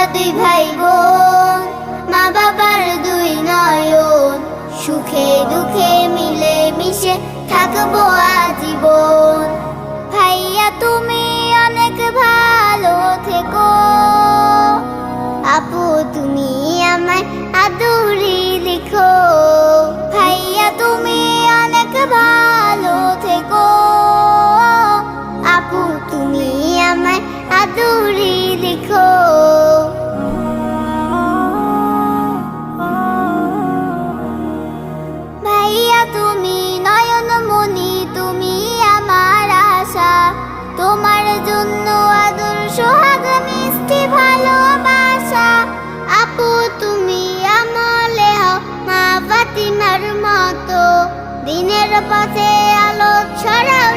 আমরা দুই ভাই বোন, মা বাবার দুই নয়ন, সুখে দুঃখে মিলে মিশে থাকবো আজীবন। ভাইয়া তুমি অনেক ভালো থেকো, আপু তুমি আমায় আদুরি লিখো। ভাইয়া তুমি অনেক ভালো থেকো, আপু তুমি আমায় আদুরি লিখো। ভাইয়া তুমি নয়নমণি, তুমি আমার আশা, তোমার জন্য আদর সোহাগ মিষ্টি ভালোবাসা। আপু তুমি আমলে হও মা ফাতিমার মতো, দিনের পথে আলো ছড়াও